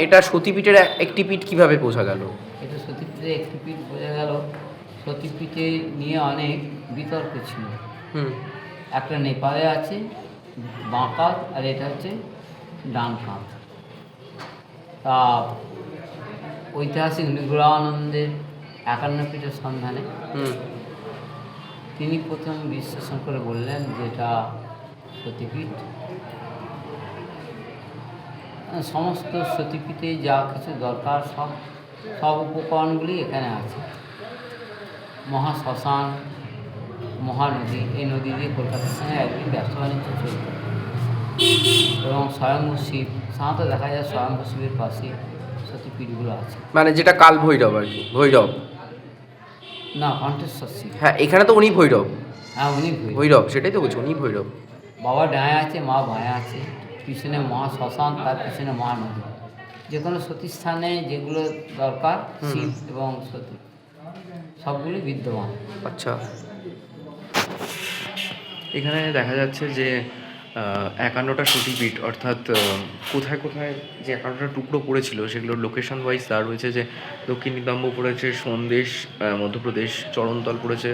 এটা সতীপীঠের একটি পীঠ কিভাবে বোঝা গেল? এটা সতীপীঠের একটি পীঠ বোঝা গেল। সতীপীঠে নিয়ে অনেক বিতর্ক ছিল। একটা নেপালে আছে বাঁ কাঁধ, আর এটা হচ্ছে ডান কাঁধ। তা ঐতিহাসিক নিগুড়ানন্দের 51 পীঠের সন্ধানে তিনি প্রথম বিশ্লেষণ করে বললেন যে এটা সতীপীঠ। সমস্ত সতীপীঠে যা কিছু দরকার সব উপকরণগুলি এখানে আছে। মহাশ্মশান, মহানদী, এই নদী দিয়ে কলকাতার সঙ্গে একদিন ব্যবসা বাণিজ্য চলত। এবং স্বয়ম্ভু শিব, সাধারণত দেখা যায় স্বয়ম্ভু শিবের পাশে সতীপীঠগুলো আছে। মানে যেটা কাল ভৈরব আর কি, ভৈরব না, কণ্ঠেশ্বর শিব। হ্যাঁ, এখানে তো উনি ভৈরব। হ্যাঁ, উনি ভৈরব, সেটাই তো বলছি, উনি ভৈরব। বাবা ডাঁয়ে আছে, মা বাঁয়ে আছে, পিছনে মহাশ্মশান, তার পিছনে মহানদী। যে কোনো সতীস্থানে যেগুলো দরকার শিব এবং সতী সবগুলি বিদ্যমান। আচ্ছা, এখানে দেখা যাচ্ছে যে 51টা সতীপীঠ, অর্থাৎ কোথায় কোথায় যে 51টা টুকরো পড়েছিল সেগুলোর লোকেশন ওয়াইজ তা রয়েছে। যে দক্ষিণ নিতম্ব পড়েছে সন্দেশ, মধ্যপ্রদেশ, চরণতল পড়েছে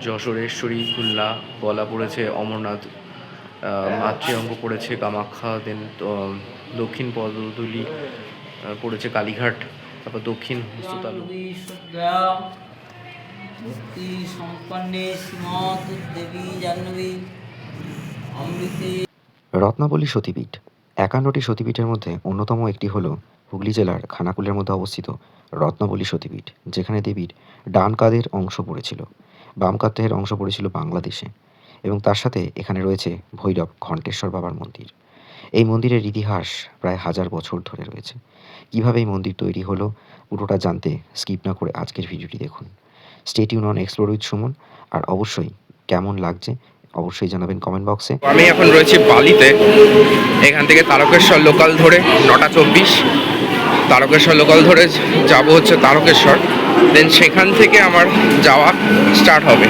যশোরেশ্বরী, খুলনা, গলা পড়েছে অমরনাথ, মাতৃঅঙ্গ পড়েছে কামাখ্যা, দেন দক্ষিণ পদতলি পড়েছে কালীঘাট, তারপর দক্ষিণ হস্ততালু। রত্নাবলী সতীপীঠ 51টি সতীপীঠের মধ্যে অন্যতম একটি হল হুগলি জেলার খানাকুলের মধ্যে অবস্থিত রত্নাবলী সতীপীঠ, যেখানে দেবীর ডান কাঁধের অংশ পড়েছিল, বাম কাঁধের অংশ পড়েছিল বাংলাদেশে, এবং তার সাথে এখানে রয়েছে ভৈরব ঘণ্টেশ্বর বাবার মন্দির। এই মন্দিরের ইতিহাস প্রায় 1000 বছর ধরে রয়েছে। কিভাবে এই মন্দির তৈরি হলো পুরোটা জানতে স্কিপ না করে আজকের ভিডিওটি দেখুন। Stay tune on explore with Suman. আর অবশ্যই কেমন লাগছে অবশ্যই জানাবেন কমেন্ট বক্সে। আমি এখন রয়েছি বালিতে। এখান থেকে তারকেশ্বর লোকাল ধরে 9:24, তারকেশ্বর লোকাল ধরে যাব হচ্ছে তারকেশ্বর, দেন সেখান থেকে আমার যাওয়া স্টার্ট হবে।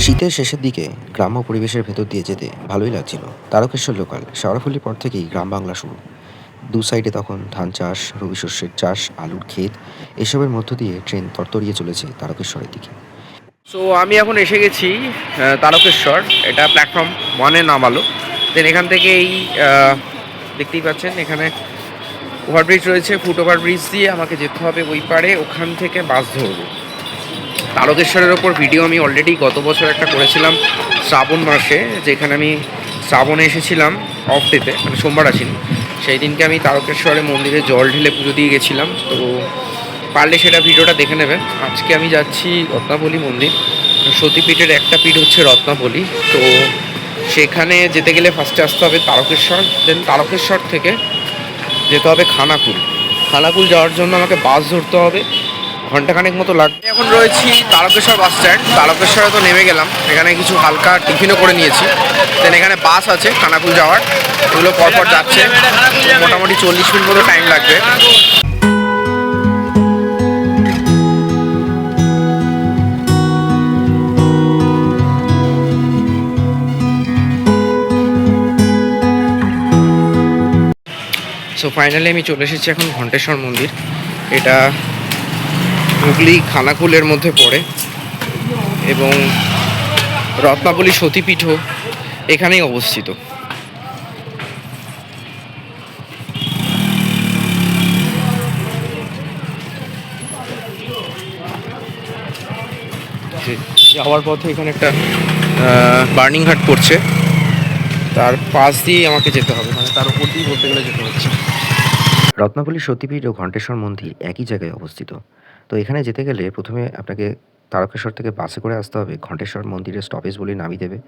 শীতের শেষের দিকে গ্রাম্য পরিবেশের ভেতর দিয়ে যেতে ভালোই লাগছিল। তারকেশ্বর লোকাল শেওড়াফুলির পর থেকেই গ্রাম বাংলা শুরু। দু সাইডে তখন ধান চাষ, রবি শস্যের চাষ, আলুর ক্ষেত, এসবের মধ্য দিয়ে ট্রেন তরতরিয়ে চলেছে তারকেশ্বরের দিকে। সো আমি এখন এসে গেছি তারকেশ্বর। এটা প্ল্যাটফর্ম 1-এ নামালো। দেন এখান থেকে এই দেখতেই পাচ্ছেন এখানে ওভারব্রিজ রয়েছে, ফুট ওভারব্রিজ দিয়ে আমাকে যেতে হবে ওই পারে, ওখান থেকে বাস ধরবো। তারকেশ্বরের ওপর ভিডিও আমি অলরেডি গত বছর একটা করেছিলাম শ্রাবণ মাসে, যেখানে আমি শ্রাবণে এসেছিলাম অফ ডেতে, মানে সোমবার আসিনি। সেই দিনকে আমি তারকেশ্বরে মন্দিরে জল ঢেলে পুজো দিয়ে গেছিলাম, তো পারলে সেটা ভিডিওটা দেখে নেবে। আজকে আমি যাচ্ছি রত্নাবলী মন্দির। সতীপীঠের একটা পীঠ হচ্ছে রত্নাবলী। তো সেখানে যেতে গেলে ফার্স্টে আসতে হবে তারকেশ্বর, দেন তারকেশ্বর থেকে যেতে হবে খানাকুল। খানাকুল যাওয়ার জন্য আমাকে বাস ধরতে হবে, ঘন্টাখানেক মতো লাগবে। এখন রয়েছি তারকেশ্বর বাস স্ট্যান্ড। তারকেশ্বরে তো নেমে গেলাম, এখানে কিছু হালকা টিফিনও করে নিয়েছি। দেন এখানে বাস আছে খানাকুল যাওয়ার, এগুলো পরপর যাচ্ছে। মোটামুটি 40 মিনিট মতো টাইম লাগবে। সো ফাইনালি আমি চলে এসেছি এখন ঘণ্টেশ্বর মন্দির। এটা হুগলি খানাকুলের মধ্যে পড়ে এবং রত্নাবলী সতীপীঠও এখানেই অবস্থিত। যাওয়ার পথে এখানে একটা বার্নিং ঘাট পড়ছে, তার পাশ দিয়ে আমাকে যেতে হবে, মানে তার উপর দিয়ে বলতে গেলে যেতে হচ্ছে। রত্নাবলী সতীপীঠ ও ঘণ্টেশ্বর মন্দির একই জায়গায় অবস্থিত। তো এখানে যেতে গেলে প্রথমে আপনাকে তারকেশ্বর থেকে বাসে করে আসতে হবে, ঘণ্টেশ্বর মন্দিরের স্টপেজ বলে নামিয়ে দেবে।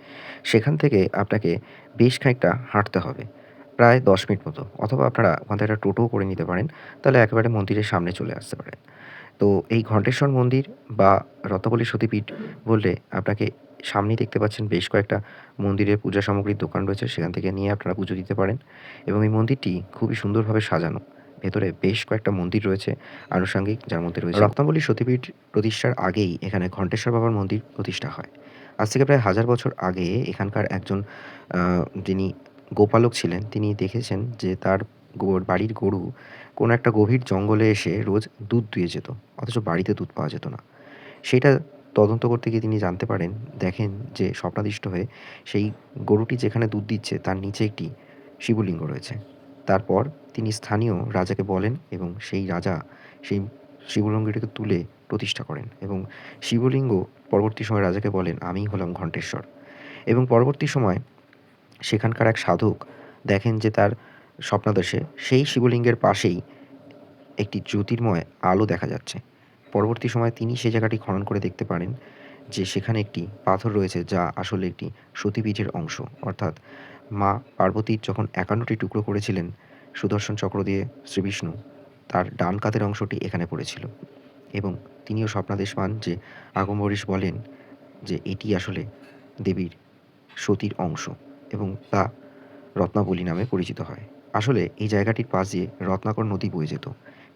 সেখান থেকে আপনাকে বেশ খানিকটা হাঁটতে হবে, প্রায় 10 মিনিট মতো, অথবা আপনারা ওখান থেকে একটা টোটোও করে নিতে পারেন, তাহলে একেবারে মন্দিরের সামনে চলে আসতে পারেন। তো এই ঘণ্টেশ্বর মন্দির বা রত্নাবলী সতীপীঠ বললে আপনাকে সামনেই দেখতে পাচ্ছেন বেশ কয়েকটা মন্দিরের পূজা সামগ্রীর দোকান রয়েছে, সেখান থেকে নিয়ে আপনারা পুজো দিতে পারেন। এবং এই মন্দিরটি খুবই সুন্দরভাবে সাজানো। ভেতরে বেশ কয়েকটা মন্দির রয়েছে আনুষঙ্গিক, যার মধ্যে রয়েছে রত্নাবলী সতীপীঠ প্রতিষ্ঠার আগেই এখানে ঘণ্টেশ্বর বাবার মন্দির প্রতিষ্ঠা হয়। আজ থেকে প্রায় 1000 বছর আগে এখানকার একজন যিনি গোপালক ছিলেন, তিনি দেখেছেন যে তার বাড়ির গরু কোনো একটা গভীর জঙ্গলে এসে রোজ দুধ দুয়ে যেত, অথচ বাড়িতে দুধ পাওয়া যেত না। সেটা তদন্ত করতে গিয়ে তিনি জানতে পারেন, দেখেন যে স্বপ্নাদিষ্ট হয়ে সেই গরুটি যেখানে দুধ দিচ্ছে তার নিচে একটি শিবলিঙ্গ রয়েছে। তারপর তিনি স্থানীয় রাজাকে বলেন এবং সেই রাজা সেই শিবলিঙ্গটিকে তুলে প্রতিষ্ঠা করেন এবং শিবলিঙ্গ পরবর্তী সময়ে রাজাকে বলেন, আমিই হলাম ঘণ্টেশ্বর। এবং পরবর্তী সময় সেখানকার এক সাধক দেখেন যে তার স্বপ্নাদেশে সেই শিবলিঙ্গের পাশেই একটি জ্যোতির্ময় আলো দেখা যাচ্ছে। পরবর্তী সময়ে তিনি সেই জায়গাটি খনন করে দেখতে পারেন যে সেখানে একটি পাথর রয়েছে, যা আসলে একটি সতীপীঠের অংশ। অর্থাৎ মা পার্বতী যখন 51টি টুকরো করেছিলেন সুদর্শন চক্র দিয়ে শ্রীবিষ্ণু, তার ডান কাঁধের অংশটি এখানে পড়েছিল। এবং তিনিও স্বপ্নাদেশ পান যে আগমবরীশ বলেন যে এটি আসলে দেবীর সতীর অংশ এবং তা রত্নাবলী নামে পরিচিত হয়। আসলে এই জায়গাটির পাশ দিয়ে রত্নাকর নদী বয়ে যেত,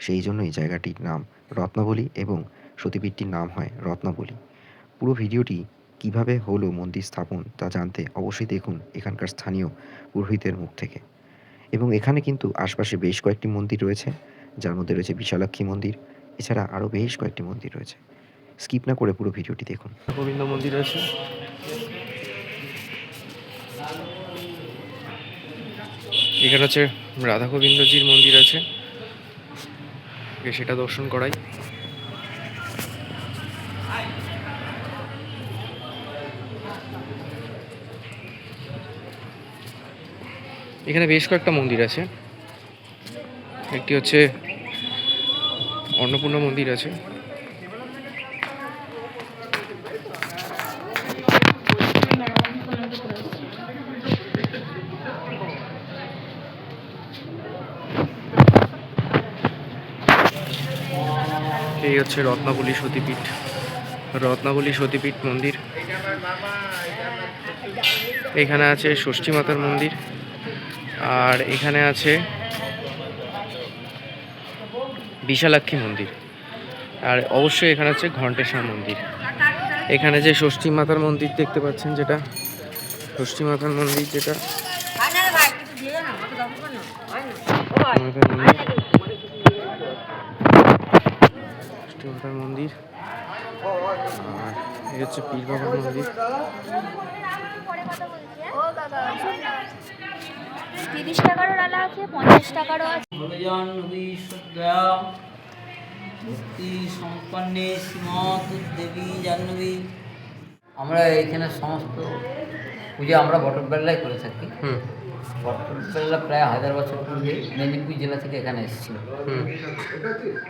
সেই জন্য এই জায়গাটির নাম রত্নাবলী এবং সতীপীঠটির নাম হয় রত্নাবলী। পুরো ভিডিওটি কিভাবে হলো মন্দির স্থাপন তা জানতে অবশ্যই দেখুন এখানকার স্থানীয় পুরোহিতের মুখ থেকে। এবং এখানে কিন্তু আশপাশে বেশ কয়েকটি মন্দির রয়েছে, যার মধ্যে রয়েছে বিশালাক্ষী মন্দির, এছাড়া আরও বেশ কয়েকটি মন্দির রয়েছে। স্কিপ না করে পুরো ভিডিওটি দেখুন। গোবিন্দ মন্দির আছে, এখানে হচ্ছে রাধা গোবিন্দজির মন্দির আছে, সেটা দর্শন করাই। এখানে বেশ কয়েকটা মন্দির আছে, একটি হচ্ছে অন্নপূর্ণা মন্দির আছে, এই হচ্ছে রত্নাবলী সতীপীঠ, রত্নাবলী সতীপীঠ মন্দির। এখানে আছে ষষ্ঠী মাতার মন্দির, আর এখানে আছে বিশালাক্ষী মন্দির, আর অবশ্যই এখানে আছে ঘণ্টেশ্বর মন্দির। এখানে যে ষষ্ঠী মাতার মন্দির দেখতে পাচ্ছেন, যেটা ষষ্ঠী মাতার মন্দির, যেটা ষষ্ঠী মাতার মন্দির, আর এই হচ্ছে পীর বাবার মন্দির। 30 টাকারও ডালা আছে, 50 টাকারও আছে। দেবী জাহ্নবী। আমরা এখানে সমস্ত পূজা আমরা বটরবেলায় করে থাকি। বটরবেলা প্রায় 1000 বছর পূর্বে মেদিনীপুর জেলা থেকে এখানে এসেছিল।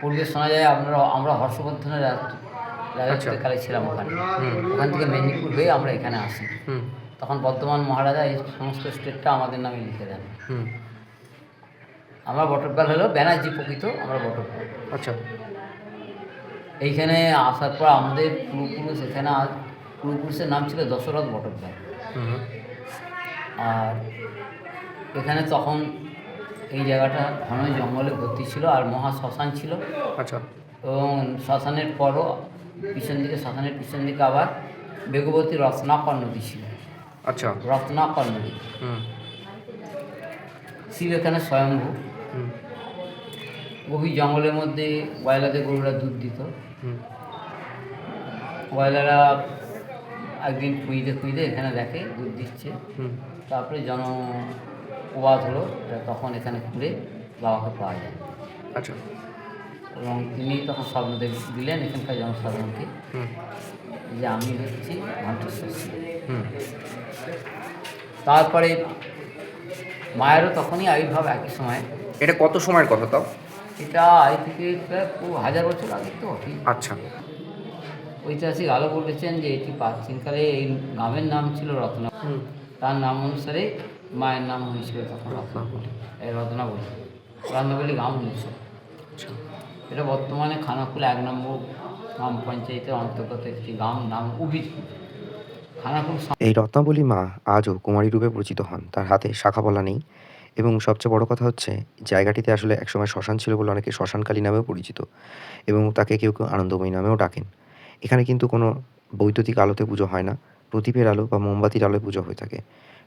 পূর্বে শোনা যায় আমরা হর্ষবর্ধনের রাজত্বকালে ছিলাম ওখানে, ওখান থেকে মেদিনীপুর হয়ে আমরা এখানে আসি। তখন বর্ধমান মহারাজা এই সমস্ত স্টেটটা আমাদের নামে লিখে দেন। আমরা বটরবেল হলো ব্যানার্জি প্রকৃত, আমরা বটরবেল। আচ্ছা, এইখানে আসার পর আমাদের পূর্বপুরুষ এখানে পূর্বপুরুষের নাম ছিল দশরথ বটরবেল। আর এখানে তখন এই জায়গাটা ঘন জঙ্গলে ভর্তি ছিল আর মহা শ্মশান ছিল। আচ্ছা, এবং শ্মশানের পরও শ্মশানের পিছন দিকে আবার বেগবতী রত্নাকর নদী ছিল। আচ্ছা, রত্নাকর নদী। শিব এখানে স্বয়ম্ভূ। গভীর জঙ্গলের মধ্যে গয়লাতে গরুরা দুধ দিত। গয়লারা একদিন খুঁজতে এখানে দেখে দুধ দিচ্ছে। তারপরে জনপ্রবাদ হলো, তখন এখানে ঘুরে বাবাকে পাওয়া যায়। আচ্ছা, এবং তিনি তখন স্বপ্ন দিলেন এখানকার জনসাধারণকে যে আমি হচ্ছি ঘণ্টেশ্বর শিব। তারপরে মায়েরও তখনই আবির্ভাব একই সময়। এটা কত সময়ের কথা তাও? এটা আজ থেকে প্রায় 1000 বছর আগে তো। আচ্ছা, ঐতিহাসিক আলো বলেছেন যে এটি প্রাচীনকালে এই গ্রামের নাম ছিল রত্না, তার নাম অনুসারে মায়ের নাম হয়েছিল তখন রত্নাবলী। এই রত্নাবলী গ্রাম হয়েছে। আচ্ছা। এটা বর্তমানে খানাকুল 1 নম্বর গ্রাম পঞ্চায়েতের অন্তর্গত একটি গ্রাম, নাম উবিরপুর। খানাকুল এই রত্নাবলী মা আজও কুমারী রূপে পরিচিত হন। তার হাতে শাঁখাপলা নেই এবং সবচেয়ে বড় কথা হচ্ছে জায়গাটিতে আসলে একসময় শ্মশান ছিল বলে অনেকে শ্মশানকালী নামেও পরিচিত এবং তাকে কেউ কেউ আনন্দময়ী নামেও ডাকেন। এখানে কিন্তু কোনো বৈদ্যুতিক আলোতে পুজো হয় না, প্রদীপের আলো বা মোমবাতির আলোয় পুজো হয়ে থাকে।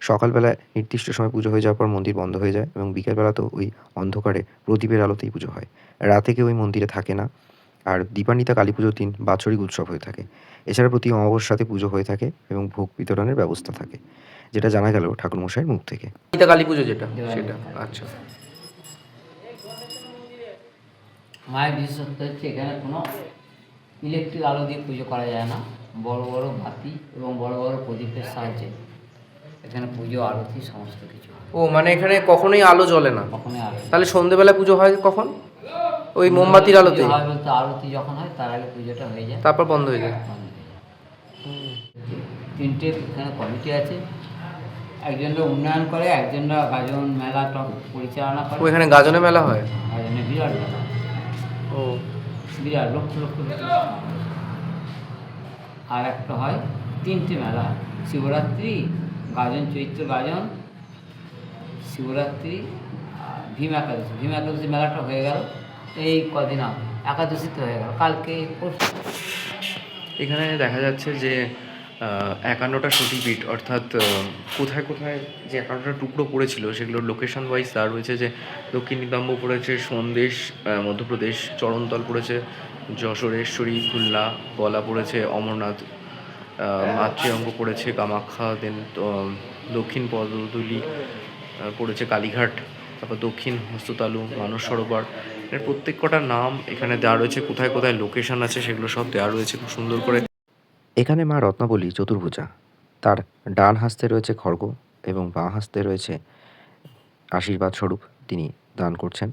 সকালবেলায় নির্দিষ্ট সময় পুজো হয়ে যাওয়ার পর মন্দির বন্ধ হয়ে যায় এবং বিকেলবেলাতেও ওই অন্ধকারে প্রদীপের আলোতেই পুজো হয়। রাতে কেউ ওই মন্দিরে থাকে না। আর দীপান্বিতা কালী পুজোর দিন বাৎসরিক উৎসব হয়ে থাকে। এছাড়া প্রতি অমাবস্যাতে পুজো হয়ে থাকে এবং ভোগ বিতরণের ব্যবস্থা থাকে, যেটা জানা গেল ঠাকুরমশাইয়ের মুখ থেকে। দীপান্বিতা কালী পুজো যেটা, সেটা আচ্ছা। মায়ের বিশেষত্ব হচ্ছে এখানে কোনো ইলেকট্রিক আলো দিয়ে পুজো করা যায় না। বড় বড় বাতি এবং বড় বড় প্রদীপের সাহায্যে এখানে পুজো আরতি সমস্ত কিছু হয়। ও মানে এখানে কখনোই আলো জ্বলে না? কখনোই আলো তাহলে সন্ধেবেলা পুজো হয় কখন? ওই মোমবাতির আলোতে? হয় বলতে আরতি যখন হয় তার আগে পুজোটা হয়ে যায়, তারপর বন্ধ হয়ে যায়। বন্ধ হয়ে যায়। 3টে এখানে কমিটি আছে, একজনরা উন্নয়ন করে, একজনরা গাজন মেলাটা পরিচালনা করে। ও এখানে গাজনে মেলা হয়? গাজনে বিরাট মেলা, ও বিরাট লক্ষ লক্ষ লোক। আর একটা হয় 3টে মেলা, শিবরাত্রি, গাজন, চৈত্র গাজন, শিবরাত্রি আর ভীম একাদশী। ভীম একাদশী মেলাটা হয়ে গেল এই কদিন আগে, একাদশীতে হয়ে গেল কালকে পরশু। এখানে দেখা যাচ্ছে যে 51টা সতীপীঠ, অর্থাৎ কোথায় কোথায় যে 51টা টুকরো পড়েছিল সেগুলোর লোকেশন ওয়াইজ তার রয়েছে। যে দক্ষিণ নিতম্ব পড়েছে সন্দেশ মধ্যপ্রদেশ, চরণতল পড়েছে যশোরেশ্বরী খুলনা, গলা পড়েছে অমরনাথ, মাতৃঅঙ্গ পড়েছে কামাখ্যা, দেন দক্ষিণ পদদুলি পড়েছে কালীঘাট, তারপর দক্ষিণ হস্ততালু, মানস সরোবর। এর প্রত্যেক কটার নাম এখানে দেওয়া রয়েছে, কোথায় কোথায় লোকেশন আছে সেগুলো সব দেওয়া রয়েছে খুব সুন্দর করে। এখানে মা রত্নাবলী চতুর্ভুজা। তার ডান হস্তে রয়েছে খড়গ এবং বাঁ হস্তে রয়েছে আশীর্বাদ স্বরূপ তিনি দান করছেন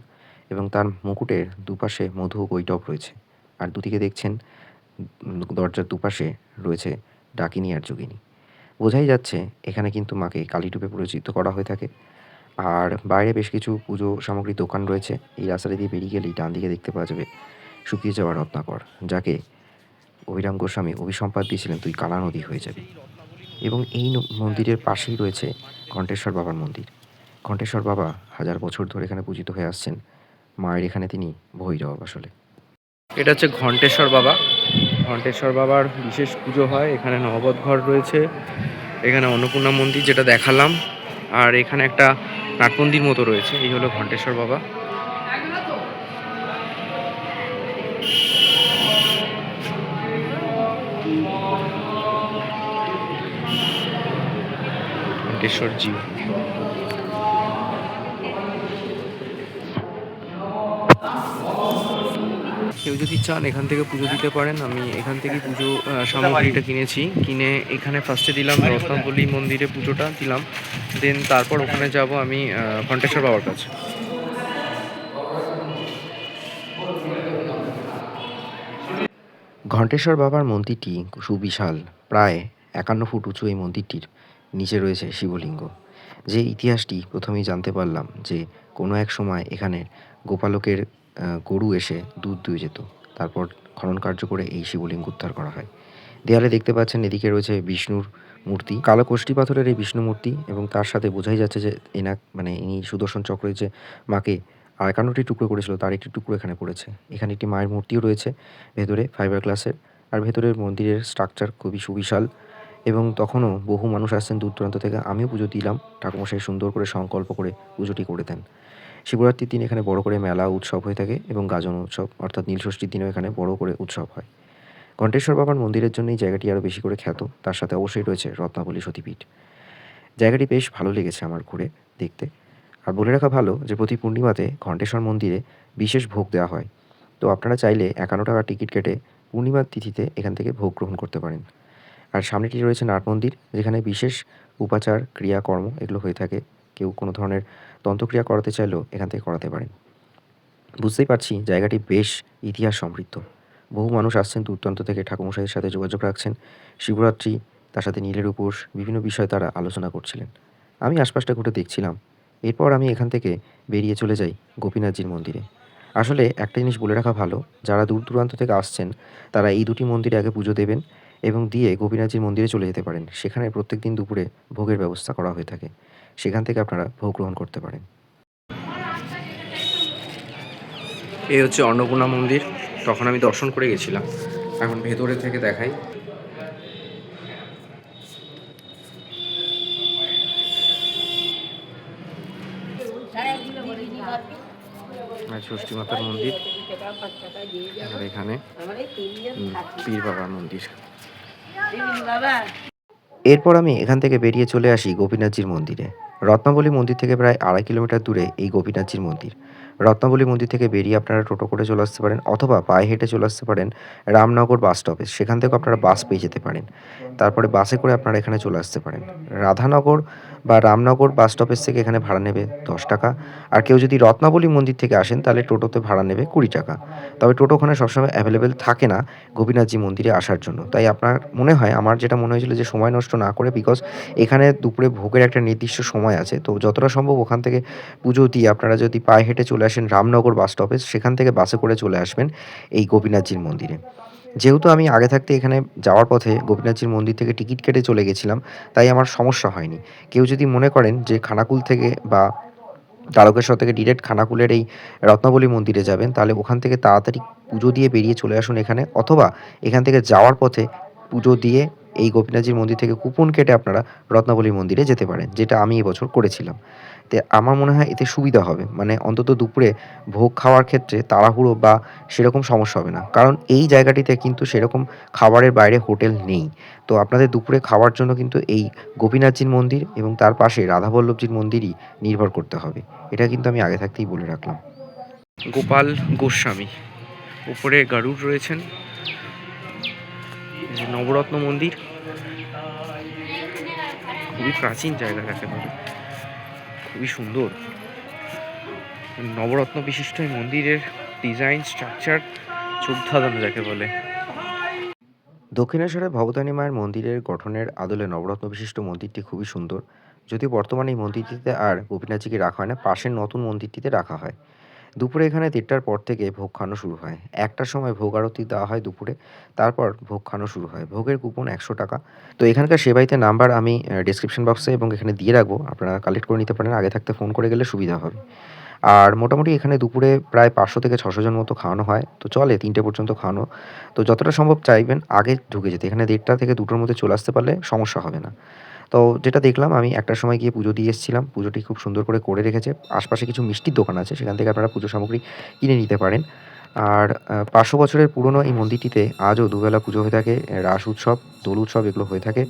এবং তার মুকুটের দুপাশে মধু ও গৈটব রয়েছে। আর দুদিকে দেখছেন দরজার দুপাশে রয়েছে ডাকিনী আর যোগিনী। বোঝাই যাচ্ছে এখানে কিন্তু মাকে কালী রূপে পরিচিত করা হয়ে থাকে। আর বাইরে বেশ কিছু পুজো সামগ্রীর দোকান রয়েছে। এই রাস্তাটা দিয়ে বেরিয়ে গেলেই ডান দিকে দেখতে পাওয়া যাবে শুকিয়ে যাওয়া রত্নাকর, যাকে অভিরাম গোস্বামী অভিসম্পাদ দিয়েছিলেন তুই কালা নদী হয়ে যাবে। এবং এই মন্দিরের পাশেই রয়েছে ঘণ্টেশ্বর বাবার মন্দির। ঘণ্টেশ্বর বাবা হাজার বছর ধরে এখানে পূজিত হয়ে আসছেন। মায়ের এখানে তিনি ভৈরব আসলে। এটা হচ্ছে ঘণ্টেশ্বর বাবা। ঘণ্টেশ্বর বাবার বিশেষ পুজো হয় এখানে। নববধ ঘর রয়েছে, এখানে অন্নপূর্ণা মন্দির যেটা দেখালাম, আর এখানে একটা নাট মন্দির মতো রয়েছে। এই হলো ঘণ্টেশ্বর বাবা। ঘণ্টেশ্বর জীব। কেউ যদি চান এখান থেকে পুজো দিতে পারেন। আমি এখান থেকেই পুজো সামগ্রীটা কিনেছি। কিনে এখানে ফার্স্টে দিলাম রত্নাবলী মন্দিরে পুজোটা দিলাম, দেন তারপর ওখানে যাব আমি ঘণ্টেশ্বর বাবার কাছে। ঘণ্টেশ্বর বাবার মন্দিরটি সুবিশাল। প্রায় 51 ফুট উঁচু এই মন্দিরটির নিচে রয়েছে শিবলিঙ্গ। যে ইতিহাসটি প্রথমেই জানতে পারলাম যে কোনো এক সময় এখানে গোপালকের গরু এসে দুধ দুয়ে যেত, তারপর খনন কার্য করে এই শিবলিঙ্গ উদ্ধার করা হয়। দেয়ালে দেখতে পাচ্ছেন এদিকে রয়েছে বিষ্ণুর মূর্তি, কালো কোষ্ঠী পাথরের এই বিষ্ণু মূর্তি, এবং তার সাথে বোঝাই যাচ্ছে যে ইনি সুদর্শন চক্রের যে মাকে 51টি টুকরো করেছিল তার একটি টুকরো এখানে পড়েছে। এখানে একটি মায়ের মূর্তিও রয়েছে ভেতরে ফাইবার গ্লাসের। আর ভেতরের মন্দিরের স্ট্রাকচার খুবই সুবিশাল এবং তখনও বহু মানুষ আসছেন দূর দূরান্ত থেকে। আমিও পুজো দিলাম, ঠাকুরমশাই সুন্দর করে সংকল্প করে পুজোটি করে দেন। শিবরাত্রির দিন এখানে বড় করে মেলা উৎসব হয়ে থাকে এবং গাজন উৎসব অর্থাৎ নীলষষ্ঠীর দিনেও এখানে বড় করে উৎসব হয়। ঘণ্টেশ্বর বাবার মন্দিরের জন্য এই জায়গাটি আরও বেশি করে খ্যাত। তার সাথে অবশ্যই রয়েছে রত্নাবলী সতীপীঠ। জায়গাটি বেশ ভালো লেগেছে আমার ঘুরে দেখতে। আর বলে রাখা ভালো যে প্রতি পূর্ণিমাতে ঘণ্টেশ্বর মন্দিরে বিশেষ ভোগ দেওয়া হয়। তো আপনারা চাইলে 51 টাকার টিকিট কেটে পূর্ণিমার তিথিতে এখান থেকে ভোগ গ্রহণ করতে পারেন। আর সামনেটি রয়েছে নাট মন্দির, যেখানে বিশেষ উপাচার ক্রিয়াকর্ম এগুলো হয়ে থাকে। কেউ কোনো ধরনের তন্ত্রক্রিয়া করাতে চাইলেও এখান থেকে করাতে পারেন। বুঝতেই পারছি জায়গাটি বেশ ইতিহাস সমৃদ্ধ। বহু মানুষ আসছেন দূর দূরান্ত থেকে, ঠাকুরমশাইয়ের সাথে যোগাযোগ রাখছেন। শিবরাত্রি, তার সাথে নীলের উপোস, বিভিন্ন বিষয়ে তারা আলোচনা করছিলেন। আমি আশপাশটা ঘুরে দেখছিলাম। এরপর আমি এখান থেকে বেরিয়ে চলে যাই গোপীনাথজির মন্দিরে। আসলে একটা জিনিস বলে রাখা ভালো, যারা দূর দূরান্ত থেকে আসছেন তারা এই দুটি মন্দিরে আগে পুজো দেবেন এবং দিয়ে গোপীনাথজির মন্দিরে চলে যেতে পারেন। সেখানে প্রত্যেকদিন দুপুরে ভোগের ব্যবস্থা করা হয়ে থাকে। সেখান থেকে আপনারা ভোগ গ্রহণ করতে পারেন। এই হচ্ছে অন্নপূর্ণা মন্দির। তখন আমি দর্শন করে গেছিলাম, এখন ভেতরে থেকে দেখাই। আর ষষ্ঠী মাতার মন্দির, আর এখানে পীর বাবার মন্দির। এরপর আমি এখান থেকে বেরিয়ে চলে আসি গোপীনাথজির মন্দিরে। রত্নাবলী মন্দির থেকে প্রায় 2.5 কিলোমিটার দূরে এই গোপীনাথজির মন্দির। রত্নাবলী মন্দির থেকে বেরিয়ে আপনারা টোটো করে চলে আসতে পারেন অথবা পায়ে হেঁটে চলে আসতে পারেন রামনগর বাস স্টপে। সেখান থেকেও আপনারা বাস পেয়ে যেতে পারেন। তারপরে বাসে করে আপনারা এখানে চলে আসতে পারেন। রাধানগর বা রামনগর বাস স্টপেজ থেকে এখানে ভাড়া নেবে 10 টাকা। আর কেউ যদি রত্নাবলী মন্দির থেকে আসেন তাহলে টোটোতে ভাড়া নেবে 20 টাকা। তবে টোটো ওখানে সবসময় অ্যাভেলেবেল থাকে না গোপীনাথজি মন্দিরে আসার জন্য। তাই আপনার মনে হয়, আমার যেটা মনে হয়েছিল যে সময় নষ্ট না করে, বিকজ এখানে দুপুরে ভোগের একটা নির্দিষ্ট সময় আছে, তো যতটা সম্ভব ওখান থেকে পুজো দিয়ে আপনারা যদি পায়ে হেঁটে চলে আসেন রামনগর বাস স্টপেজ, সেখান থেকে বাসে করে চলে আসবেন এই গোপীনাথজির মন্দিরে। যেহেতু আমি আগে থাকতে এখানে যাওয়ার পথে গোপীনাথজির মন্দির থেকে টিকিট কেটে চলে গেছিলাম, তাই আমার সমস্যা হয়নি। কেউ যদি মনে করেন যে খানাকুল থেকে বা তারকেশ্বর থেকে ডিরেক্ট খানাকুলের এই রত্নাবলী মন্দিরে যাবেন, তাহলে ওখান থেকে তাড়াতাড়ি পুজো দিয়ে বেরিয়ে চলে আসুন এখানে, অথবা এখান থেকে যাওয়ার পথে পুজো দিয়ে এই গোপীনাথজির মন্দির থেকে কুপন কেটে আপনারা রত্নাবলী মন্দিরে যেতে পারেন, যেটা আমি এবছর করেছিলাম। তো আমার মনে হয় এতে সুবিধা হবে, মানে অন্তত দুপুরে ভোগ খাওয়ার ক্ষেত্রে তাড়াহুড়ো বা সেরকম সমস্যা হবে না, কারণ এই জায়গাটিতে কিন্তু সেরকম খাবারের বাইরে হোটেল নেই। তো আপনাদের দুপুরে খাওয়ার জন্য কিন্তু এই গোপীনাথজির মন্দির এবং তার পাশে রাধাবল্লভজির মন্দিরই নির্ভর করতে হবে। এটা কিন্তু আমি আগে থাকতেই বলে রাখলাম। গোপাল গোস্বামী, উপরে গারুড় রয়েছেন। এই যে নবরত্ন মন্দির, খুবই প্রাচীন জায়গা যাকে বলে, খুবই সুন্দর। নবরত্ন বিশিষ্ট এই মন্দিরের ডিজাইন, স্ট্রাকচার চোখ ধাঁধানো যাকে বলে। দক্ষিণেশ্বরে ভবতারিণী মায়ের মন্দিরের গঠনের আদলে নবরত্ন বিশিষ্ট মন্দিরটি খুবই সুন্দর। যদিও বর্তমানে এই মন্দিরটিতে আর গোপীনাথজিকে রাখা হয় না, পাশের নতুন মন্দিরটিতে রাখা হয়। দুপুরে এখানে 1:30টার পর থেকে ভোগ খাওয়ানো শুরু হয়। 1টার সময় ভোগ আরতি দেওয়া হয় দুপুরে, তারপর ভোগ খাওয়ানো শুরু হয়। ভোগের কুপন 100 টাকা। তো এখানকার সেবাইতে নাম্বার আমি ডেসক্রিপশন বক্সে এবং এখানে দিয়ে রাখবো, আপনারা কালেক্ট করে নিতে পারেন। আগে থাকতে ফোন করে গেলে সুবিধা হবে। আর মোটামুটি এখানে দুপুরে প্রায় 500 থেকে 600 জন মতো খাওয়ানো হয়। তো চলে 3টে পর্যন্ত খাওয়ানো। তো যতটা সম্ভব চাইবেন আগে ঢুকে যেতে। এখানে 1:30টা থেকে 2টোর মধ্যে চলে আসতে পারলে সমস্যা হবে না। তো যেটা দেখলাম, আমি 1টার সময় গিয়ে পুজো দিয়ে এসেছিলাম। পুজোটি খুব সুন্দর করে রেখেছে। আশপাশে কিছু মিষ্টির দোকান আছে, সেখান থেকে আপনারা পুজো সামগ্রী কিনে নিতে পারেন। আর 500 বছরের পুরনো এই মন্দিরটিতে আজও দুবেলা পুজো হয়ে থাকে। রাস উৎসব, দোল উৎসব এগুলো হয়ে থাকে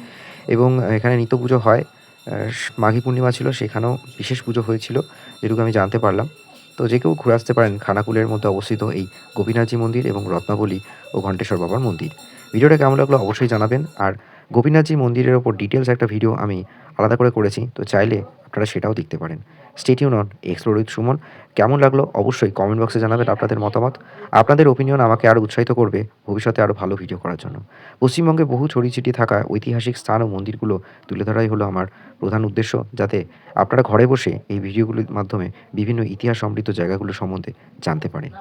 এবং এখানে নিত্য পুজো হয়। মাঘী পূর্ণিমা ছিল, সেখানেও বিশেষ পুজো হয়েছিল, যেটুকু আমি জানতে পারলাম। তো যে কেউ ঘুরে আসতে পারেন খানাকুলের মধ্যে অবস্থিত এই গোপীনাথজি মন্দির এবং রত্নাবলী ও ঘণ্টেশ্বর বাবার মন্দির। ভিডিওটা কেমন লাগলো অবশ্যই জানাবেন। আর গোপীনাথজি মন্দিরের ওপর ডিটেলস একটা ভিডিও আমি আলাদা করে করেছি, তো চাইলে আপনারা সেটাও দেখতে পারেন। Stay tune on explore with Suman. কেমন লাগলো অবশ্যই কমেন্ট বক্সে জানাবেন আপনাদের মতামত। আপনাদের ওপিনিয়ন আমাকে আরও উৎসাহিত করবে ভবিষ্যতে আরও ভালো ভিডিও করার জন্য। পশ্চিমবঙ্গে বহু ছড়িয়ে ছিটিয়ে থাকা ঐতিহাসিক স্থান ও মন্দিরগুলো তুলে ধরাই হলো আমার প্রধান উদ্দেশ্য, যাতে আপনারা ঘরে বসে এই ভিডিওগুলির মাধ্যমে বিভিন্ন ইতিহাস সমৃদ্ধ জায়গাগুলো সম্বন্ধে জানতে পারেন।